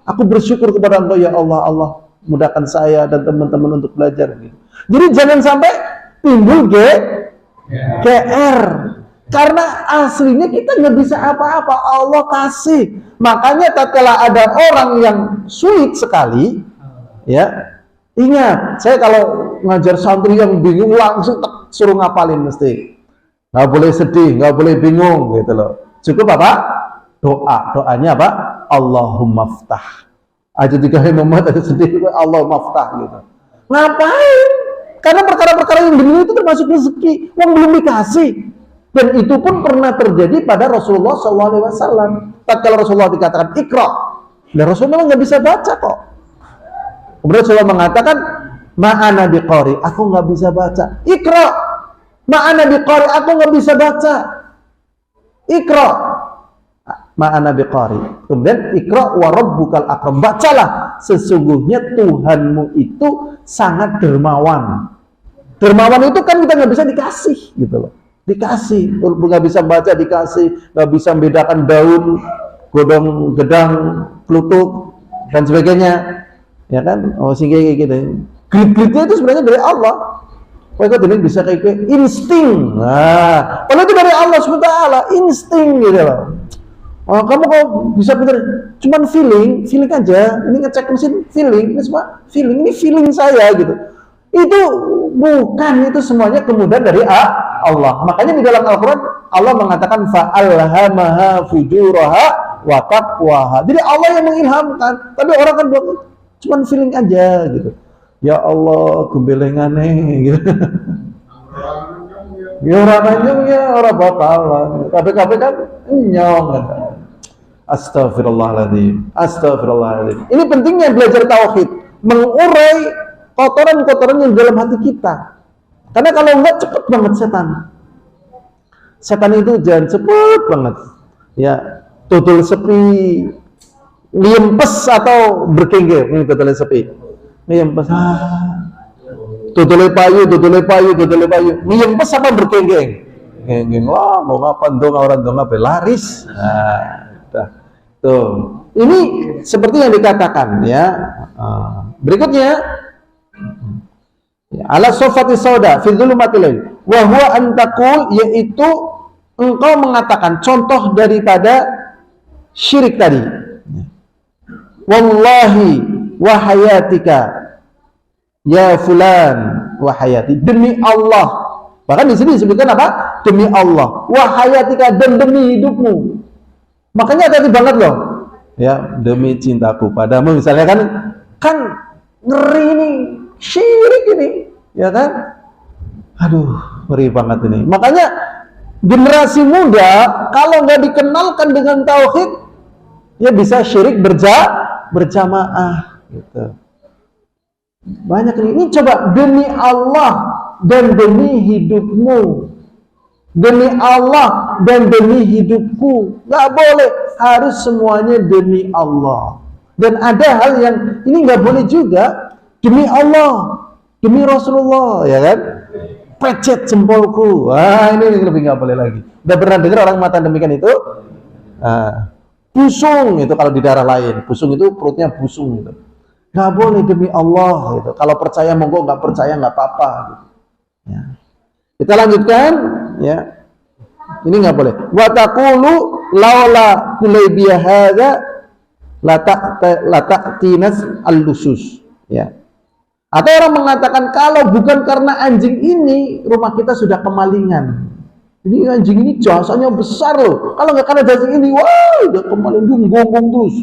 Aku bersyukur kepada Engkau ya Allah. Allah mudahkan saya dan teman-teman untuk belajar. Jadi jangan sampai timbul GR. Karena aslinya kita nggak bisa apa-apa, Allah kasih. Makanya tatkala ada orang yang sulit sekali, ya ingat, saya kalau ngajar santri yang bingung langsung suruh ngapalin mesti. Nggak boleh sedih, nggak boleh bingung gitu loh. Cukup apa? Doanya apa? Allahumma ftah. Aja tiga Muhammad ada sedih, Allahumma ftah gitu. Ngapain? Karena perkara-perkara yang begini itu termasuk rezeki, yang belum dikasih. Dan itu pun pernah terjadi pada Rasulullah SAW. Tatkala Rasulullah dikatakan Iqra, dan Rasulullah nggak bisa baca kok. Kemudian Rasulullah mengatakan, ma'ana biqari, aku nggak bisa baca. Iqra, ma'ana biqari, aku nggak bisa baca. Iqra, ma'ana biqari. Kemudian Iqra wa rabbukal akram, bacalah, sesungguhnya Tuhanmu itu sangat dermawan. Dermawan itu kan kita nggak bisa dikasih gitu loh. Dikasih, nggak bisa baca dikasih, nggak bisa membedakan daun, godong, gedang, klutuk dan sebagainya, ya kan? Sehingga kayak gitu. Grit-gritnya itu sebenarnya dari Allah. Kok ini bisa kayak insting. Nah, kalau itu dari Allah SWT, insting gitu loh. Kamu kok bisa pintar? Cuman feeling aja. Ini ngecek mesin feeling, ini semua feeling, ini feeling saya gitu. Itu bukan, itu semuanya kemudian dari Allah. Makanya di dalam Al-Quran Allah mengatakan fa'alhamaha fujuraha wa taqwaha. Jadi Allah yang mengilhamkan, tapi orang kan cuman feeling aja gitu. Ya Allah, gembelengane gitu. Ya orang nyong ya orang bakalan. Tapi kan nyong. Astagfirullahaladzim. Astagfirullahaladzim. Ini pentingnya belajar tauhid, mengurai kotoran-kotoran yang dalam hati kita. Karena kalau enggak cepet banget setan. Setan itu jangan cepet banget. Ya, tutul sepi, liempes atau berkengge, ini tutul sepi. Liempes. Tutul payu. Liempes apa berkengge? Geng, wah mau ngapain dong orang dong apa laris. Tuh. Ini seperti yang dikatakan ya. Berikutnya ala sofati sauda fi dzulumatil lail wa huwa an taqul, yaitu engkau mengatakan, contoh daripada syirik tadi, wallahi wa hayatika ya fulan wa hayati, demi Allah. Bahkan di sini disebutkan apa? Demi Allah, wa hayatika, dan demi hidupmu. Makanya hati-hati banget loh ya, demi cintaku padamu misalnya, kan ngeri ini, syirik ini, ya kan? Aduh, ngeri banget ini. Makanya generasi muda kalau nggak dikenalkan dengan tauhid, ya bisa syirik berjamaah, gitu. Banyak ini coba, demi Allah dan demi hidupmu, demi Allah dan demi hidupku, nggak boleh, harus semuanya demi Allah. Dan ada hal yang ini nggak boleh juga, demi Allah, demi Rasulullah, ya kan? Pecet jempolku. Ini lebih nggak boleh lagi. Udah pernah dengar orang mata demikian itu? Busung itu kalau di daerah lain. Busung itu perutnya busung gitu. Nggak boleh, demi Allah gitu. Kalau percaya monggo, nggak percaya nggak apa-apa. Gitu. Ya. Kita lanjutkan, ya. Ini nggak boleh. Wa taqulu laula kulaybiyah hadza la ta'tinas al-lusus. Ya. Atau orang mengatakan, kalau bukan karena anjing ini, rumah kita sudah kemalingan. Ini anjing ini jasanya besar loh. Kalau nggak karena anjing ini, wah, udah kemalingan, gonggong terus.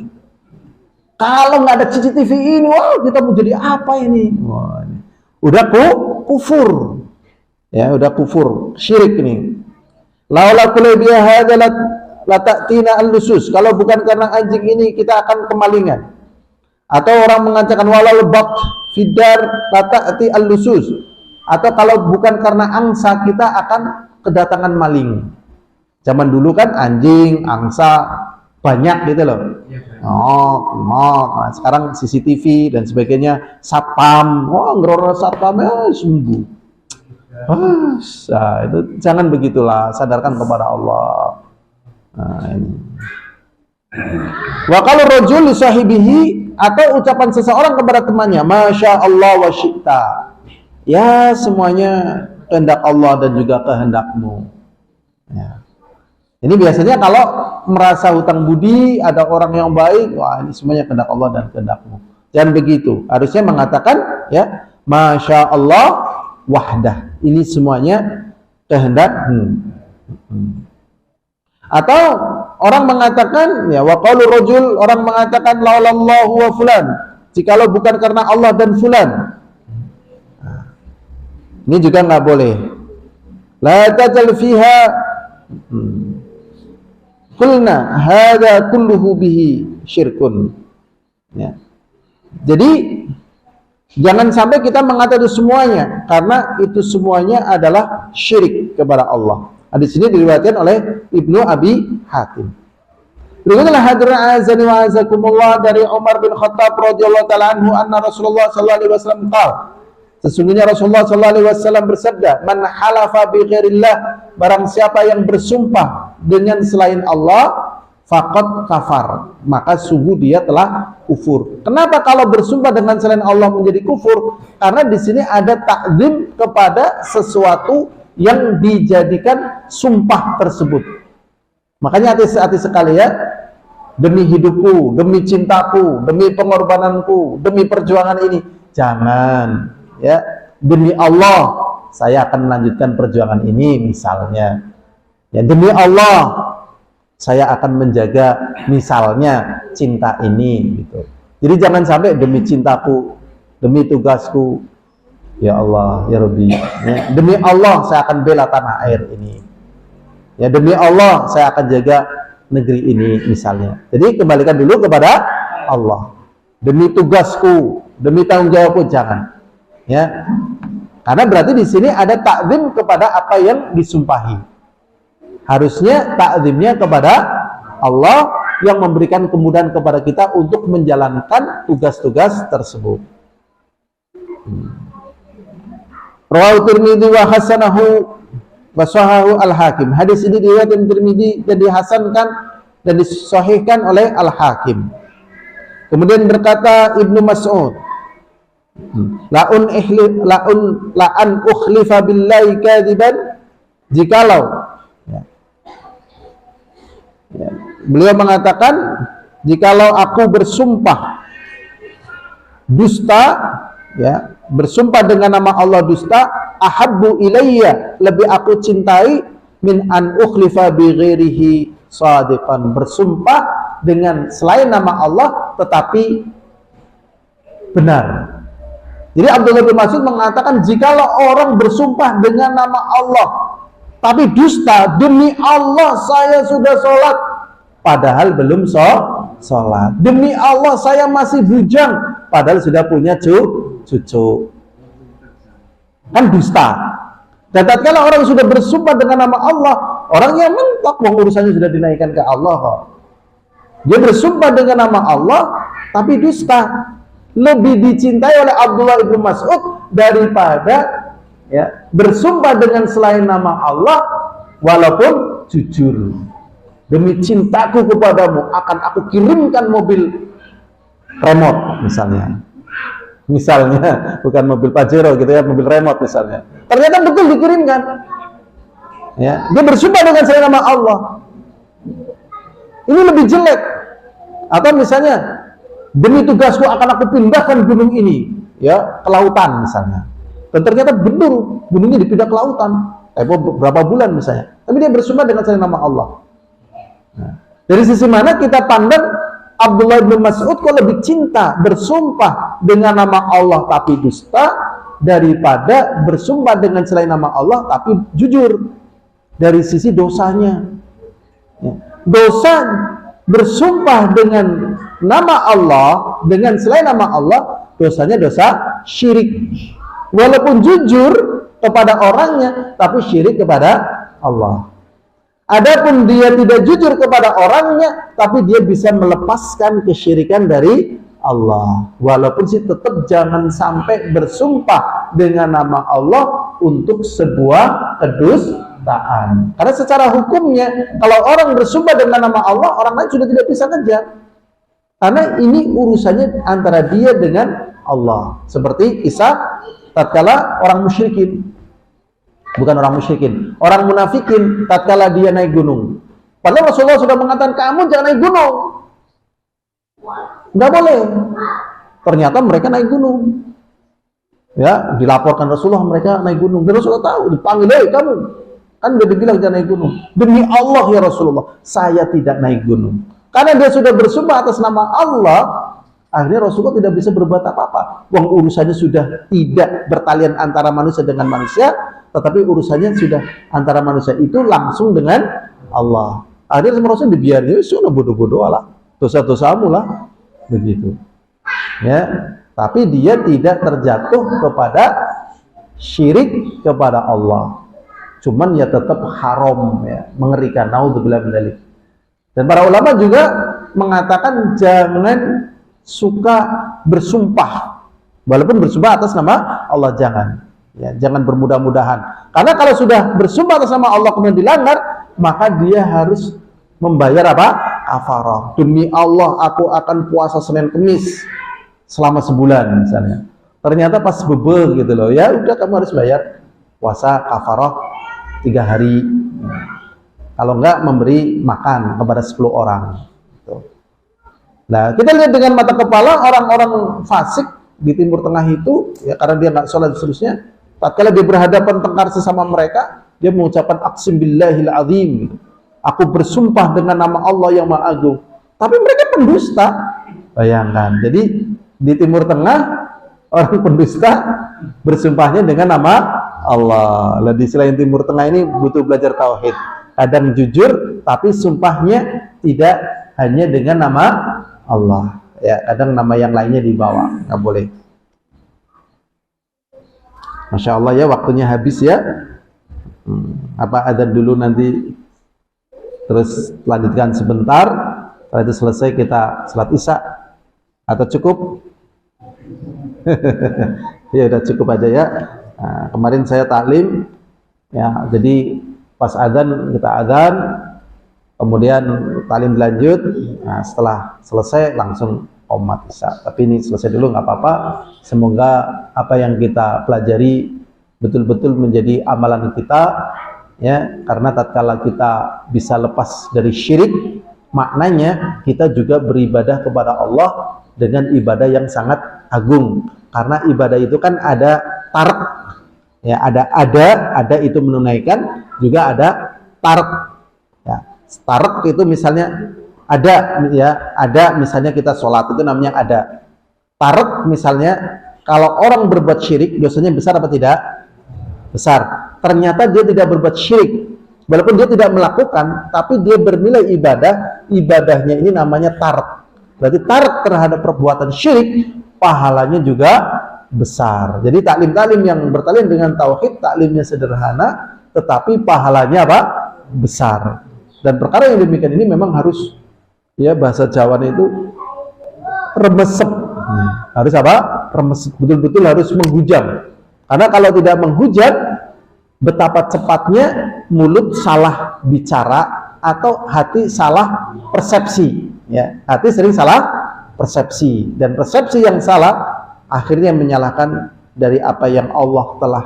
Kalau nggak ada CCTV ini, wah, kita mau jadi apa ini? Wah, ini. Udah kufur. Ya, udah kufur, syirik ini. Laula kulabiyah hadza la ta'tina al-lusus. Kalau bukan karena anjing ini, kita akan kemalingan. Atau orang mengatakan walal baq fidar ta'ti al-lusus. Atau kalau bukan karena angsa, kita akan kedatangan maling. Zaman dulu kan anjing, angsa banyak gitu loh. Nah, sekarang CCTV dan sebagainya, satpam, ngeroro satpam sembuh. Nah, itu jangan begitulah, sadarkan kepada Allah. Nah, ini. Wa kalau rajul li sahibihi, atau ucapan seseorang kepada temannya, Masya Allah wa syi'ta. Ya, semuanya kehendak Allah dan juga kehendakmu. Ya. Ini biasanya kalau merasa hutang budi, ada orang yang baik, wah ini semuanya kehendak Allah dan kehendakmu. Jangan begitu. Harusnya mengatakan, ya, Masya Allah wahdah. Ini semuanya kehendakmu. Atau orang mengatakan, ya, wa qalu rajul, orang mengatakan laulallahu wa fulan. Jikalau bukan karena Allah dan fulan. Ini juga nggak boleh. La tajal fiha qulna hadza kulluhu bihi syirkun. Ya. Jadi jangan sampai kita mengatakan itu semuanya, karena itu semuanya adalah syirik kepada Allah. Hadis ini diriwayatkan oleh Ibnu Abi Hatim. Berikutnya hadirin azani wa azakumullah dari Umar bin Khattab radhiyallahu taala anhu anna Rasulullah sallallahu alaihi wasallam qala, sesungguhnya Rasulullah sallallahu alaihi wasallam bersabda, man halafa bi ghairillah, barang siapa yang bersumpah dengan selain Allah, faqad kafar, maka sungguh dia telah kufur. Kenapa kalau bersumpah dengan selain Allah menjadi kufur? Karena di sini ada takzim kepada sesuatu yang dijadikan sumpah tersebut. Makanya hati-hati sekali ya, demi hidupku, demi cintaku, demi pengorbananku, demi perjuangan ini, jangan. Ya, demi Allah saya akan melanjutkan perjuangan ini misalnya. Ya, demi Allah saya akan menjaga misalnya cinta ini gitu. Jadi jangan sampai demi cintaku, demi tugasku, ya Allah, ya Rabbi, ya, demi Allah saya akan bela tanah air ini. Ya, demi Allah saya akan jaga negeri ini misalnya. Jadi kembalikan dulu kepada Allah. Demi tugasku, demi tanggung jawabku, jangan. Ya, karena berarti di sini ada takzim kepada apa yang disumpahi. Harusnya takzimnya kepada Allah yang memberikan kemudahan kepada kita untuk menjalankan tugas-tugas tersebut. Rawahu Tirmidzi wa hasanahu wa sahahu al-Hakim. Hadis ini diriwayatkan Tirmidzi dan dihasankan dan disahihkan oleh Al-Hakim. Kemudian berkata Ibnu Mas'ud, la'an ukhlifa billahi kadiban, jikalau beliau mengatakan, jikalau aku bersumpah dusta, ya, bersumpah dengan nama Allah dusta, ahabbu ilayya, lebih aku cintai, min an ukhlifa bi ghairihi shadiqan, bersumpah dengan selain nama Allah tetapi benar. Jadi Abdullah bin Mas'ud mengatakan, jikalau orang bersumpah dengan nama Allah tapi dusta, demi Allah saya sudah sholat, padahal belum sholat. Demi Allah saya masih bujang, padahal sudah punya cucu. Kan dusta. Dan tatkala orang sudah bersumpah dengan nama Allah, orang yang mentok, urusannya sudah dinaikkan ke Allah kok. Dia bersumpah dengan nama Allah tapi dusta. Lebih dicintai oleh Abdullah bin Mas'ud daripada, ya, bersumpah dengan selain nama Allah walaupun jujur. Demi cintaku kepadamu akan aku kirimkan mobil remote misalnya. Misalnya bukan mobil Pajero gitu ya, mobil remote misalnya. Ternyata betul dikirimkan. Ya, dia bersumpah dengan selain nama Allah. Ini lebih jelek. Atau misalnya, demi tugasku akan aku pindahkan gunung ini, ya, ke lautan misalnya. Dan ternyata betul gunungnya dipindah ke lautan. Berapa bulan misalnya. Tapi dia bersumpah dengan selain nama Allah. Nah, dari sisi mana kita pandang Abdullah bin Mas'ud kok lebih cinta bersumpah dengan nama Allah tapi dusta daripada bersumpah dengan selain nama Allah tapi jujur? Dari sisi dosanya, ya, dosa bersumpah dengan nama Allah dengan selain nama Allah, dosanya dosa syirik. Walaupun jujur kepada orangnya, tapi syirik kepada Allah. Adapun dia tidak jujur kepada orangnya, tapi dia bisa melepaskan kesyirikan dari Allah. Walaupun sih tetap jangan sampai bersumpah dengan nama Allah untuk sebuah kedustaan. Karena secara hukumnya, kalau orang bersumpah dengan nama Allah, orang lain sudah tidak bisa ngejar. Karena ini urusannya antara dia dengan Allah. Seperti Isa tatkala orang musyrikin. Bukan orang musyrikin, orang munafikin tatkala dia naik gunung. Padahal Rasulullah sudah mengatakan, kamu jangan naik gunung. Enggak boleh. Ternyata mereka naik gunung. Ya, dilaporkan Rasulullah mereka naik gunung. Dan Rasulullah tahu, dipanggil, "Hei kamu, kan udah dibilang jangan naik gunung." Demi Allah ya Rasulullah, saya tidak naik gunung. Karena dia sudah bersumpah atas nama Allah, akhirnya Rasulullah tidak bisa berbuat apa-apa. Wong urusannya sudah tidak bertalian antara manusia dengan manusia, tetapi urusannya sudah antara manusia itu langsung dengan Allah. Akhirnya sama Rasul dibiarin, sudah bodoh-bodoh lah, dosa-dosamu lah, begitu. Ya, tapi dia tidak terjatuh kepada syirik kepada Allah. Cuman ya tetap haram, ya, mengerikan. Naudzubillah min dzalik. Dan para ulama juga mengatakan jangan suka bersumpah, walaupun bersumpah atas nama Allah, jangan. Ya, jangan bermudah-mudahan. Karena kalau sudah bersumpah atas nama Allah kemudian dilanggar, maka dia harus membayar apa? Kafarah. Demi Allah, aku akan puasa Senin Kamis selama sebulan misalnya. Ternyata pas bebel gitu loh, ya udah kamu harus bayar puasa kafarah 3 hari. Kalau enggak memberi makan kepada 10 orang. Nah, kita lihat dengan mata kepala orang-orang fasik di Timur Tengah itu, ya karena dia nggak sholat dan seterusnya. Tatkala dia berhadapan tengkar sesama mereka, dia mengucapkan aqsim billahil azim. Aku bersumpah dengan nama Allah yang Maha Agung. Tapi mereka pendusta. Bayangkan. Jadi di Timur Tengah orang pendusta bersumpahnya dengan nama Allah. Lah di selain Timur Tengah ini butuh belajar tauhid. Kadang jujur, tapi sumpahnya tidak hanya dengan nama Allah. Ya, kadang nama yang lainnya dibawa, nggak boleh. Masya Allah ya, waktunya habis ya. Apa adzan dulu nanti, terus lanjutkan sebentar. Setelah itu selesai kita salat isya atau cukup? Ya udah cukup aja ya. Nah, kemarin saya taklim, ya jadi pas adzan kita adzan, kemudian taklim lanjut. Nah, setelah selesai langsung qomat isya. Tapi ini selesai dulu nggak apa-apa. Semoga apa yang kita pelajari betul-betul menjadi amalan kita, ya. Karena tatkala kita bisa lepas dari syirik, maknanya kita juga beribadah kepada Allah dengan ibadah yang sangat agung. Karena ibadah itu kan ada tark, ya, ada itu menunaikan, juga ada tark. Ya, tark itu misalnya ada misalnya kita sholat itu namanya ada. Tark misalnya kalau orang berbuat syirik dosanya besar apa tidak? Besar. Ternyata dia tidak berbuat syirik, walaupun dia tidak melakukan, tapi dia bernilai ibadahnya ini namanya tark. Berarti tark terhadap perbuatan syirik pahalanya juga besar. Jadi taklim-taklim yang bertalian dengan tauhid, taklimnya sederhana tetapi pahalanya apa? Besar. Dan perkara yang demikian ini memang harus, ya bahasa Jawanya itu remesep. Harus apa? Remesep, betul-betul harus menghujam. Karena kalau tidak menghujam, betapa cepatnya mulut salah bicara atau hati salah persepsi. Ya, hati sering salah persepsi, dan persepsi yang salah akhirnya menyalahkan dari apa yang Allah telah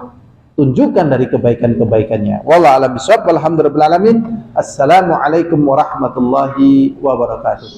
tunjukkan dari kebaikan-kebaikannya. Wallahu a'lam bishawab. Walhamdulillahirabbil alamin. Assalamualaikum warahmatullahi wabarakatuh.